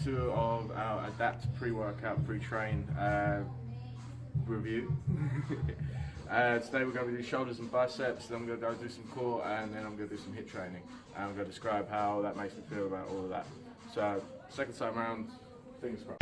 2 of our AAPT pre-workout, pre-train review. Today we're going to do shoulders and biceps, then I'm going to go do some core, and then I'm going to do some HIIT training. And I'm going to describe how that makes me feel about all of that. So, second time around, fingers crossed.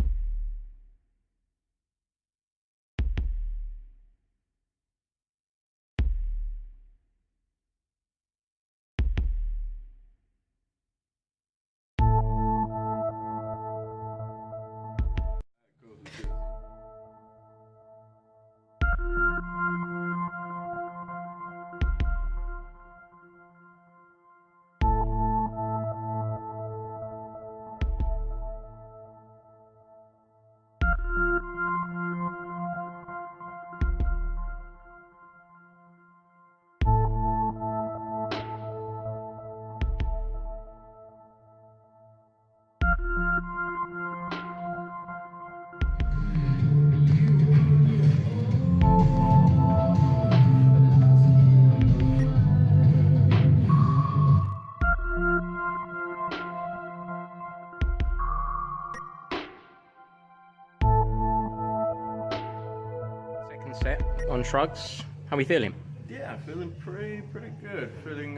Set on Shrugs. How are we feeling? Yeah, feeling pretty good. Feeling,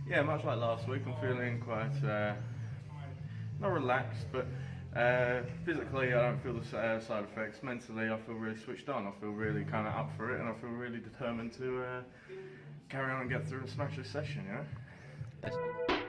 yeah, much like last week. I'm feeling quite, not relaxed, but physically I don't feel the side effects. Mentally I feel really switched on. I feel really kind of up for it, and I feel really determined to carry on and get through and smash this session, you know? Let's do it.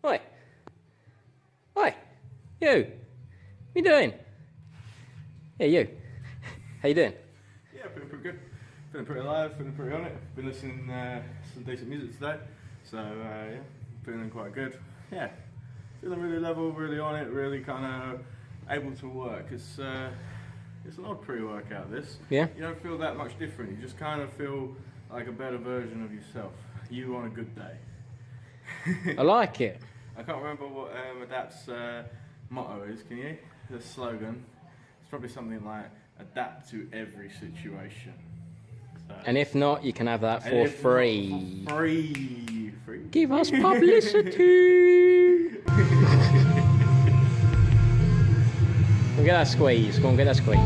Oi! Oi! You! What you doing? Yeah, you. How you doing? Yeah, feeling pretty good. Feeling pretty alive, feeling pretty on it. Been listening some decent music today, so yeah, feeling quite good. Yeah, feeling really level, really on it, really kind of able to work. It's an odd pre-workout, this. Yeah? You don't feel that much different. You just kind of feel like a better version of yourself. You on a good day. I like it. I can't remember what AAPT's motto is, can you? The slogan. It's probably something like, adapt to every situation. So, And if not, you can have that for free. Not for free. Free? Give us publicity. Go get that squeeze. Go and get that squeeze.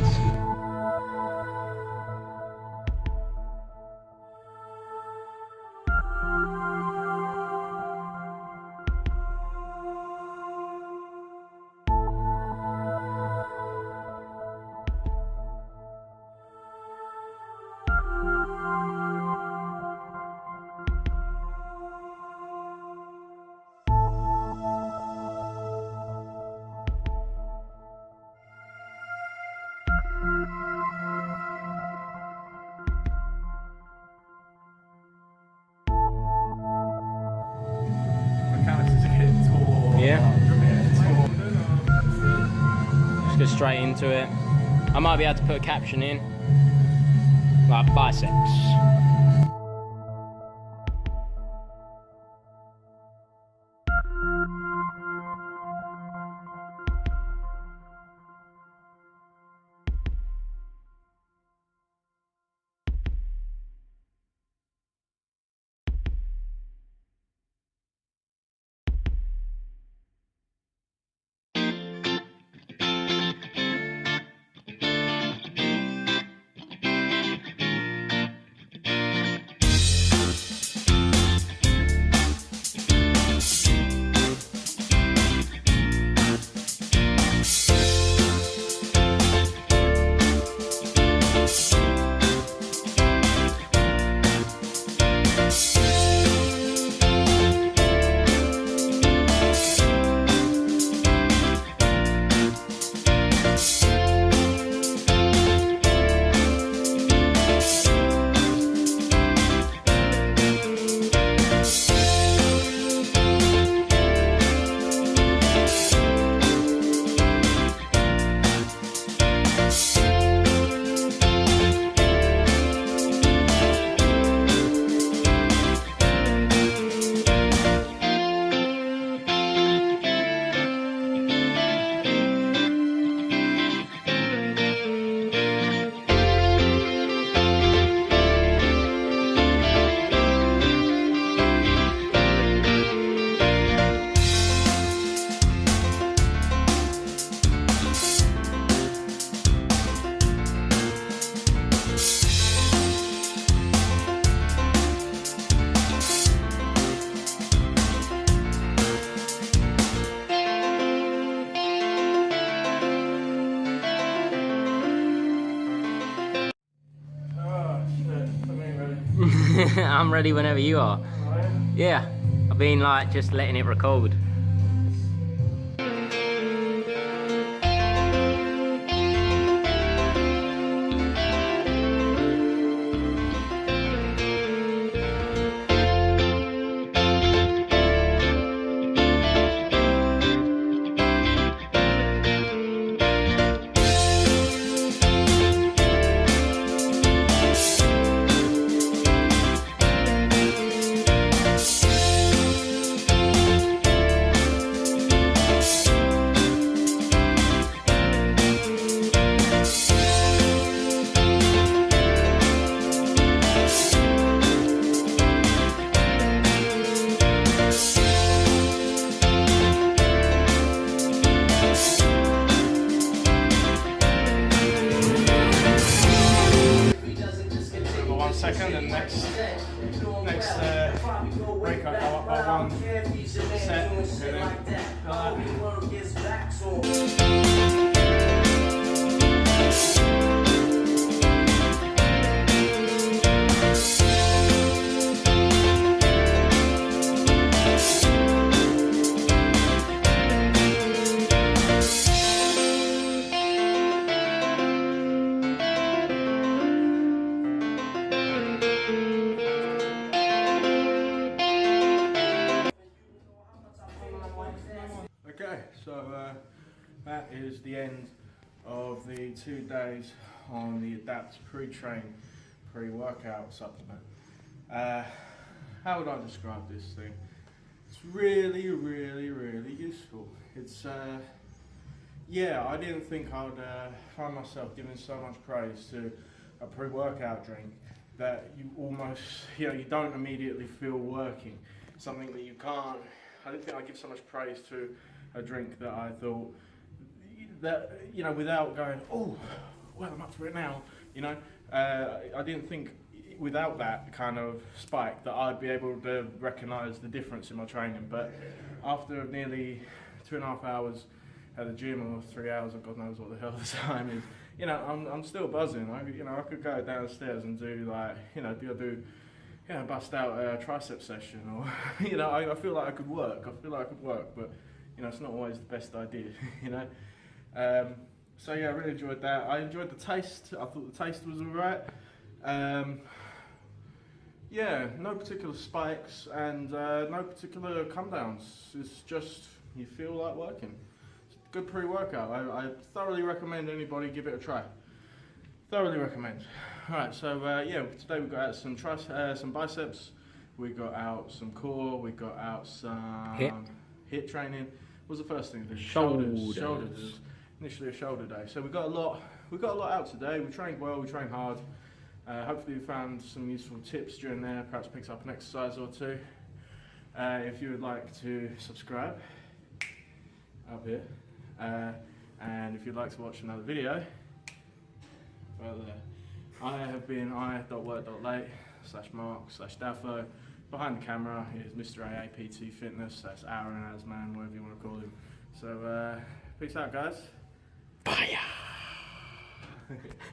Yeah. Just go straight into it. I might be able to put a caption in, like biceps. I'm ready whenever you are. Yeah, I've been like just letting it record. Second and next break I go up by one set and then okay, so that is the end of the 2 days on the AAPT pre-train, pre-workout supplement. How would I describe this thing? It's really useful. It's yeah, I didn't think I would find myself giving so much praise to a pre-workout drink that you almost, you don't immediately feel working. something that you can't. I didn't think I'd give so much praise to a drink that I thought that, you know, without going, oh, well, I'm up for it now, you know. I didn't think without that kind of spike that I'd be able to recognise the difference in my training. But after nearly 2.5 hours at the gym, or 3 hours, or God knows what the hell the time is, you know, I'm still buzzing. I could go downstairs and do like, you know, bust out a tricep session, or you know, I feel like I could work. But you know, it's not always the best idea, you know. So yeah, I really enjoyed that. I enjoyed the taste. I thought the taste was alright. Yeah, no particular spikes and no particular come downs. It's just you feel like working. It's a good pre-workout. I thoroughly recommend anybody give it a try. Thoroughly recommend. Alright, so yeah, today we got out some biceps, we got out some core, we got out some HIIT training. What was the first thing? The shoulders. Shoulders. Initially a shoulder day. So we got a lot out today. We trained well, we trained hard. Hopefully you found some useful tips during there, perhaps picked up an exercise or two. If you would like to subscribe up here, and if you'd like to watch another video, well there. I have been I.work.late/Mark/Daffo. Behind the camera is Mr. AAPTFitness, that's Aaron, Asman, whatever you want to call him. So peace out guys. Fire!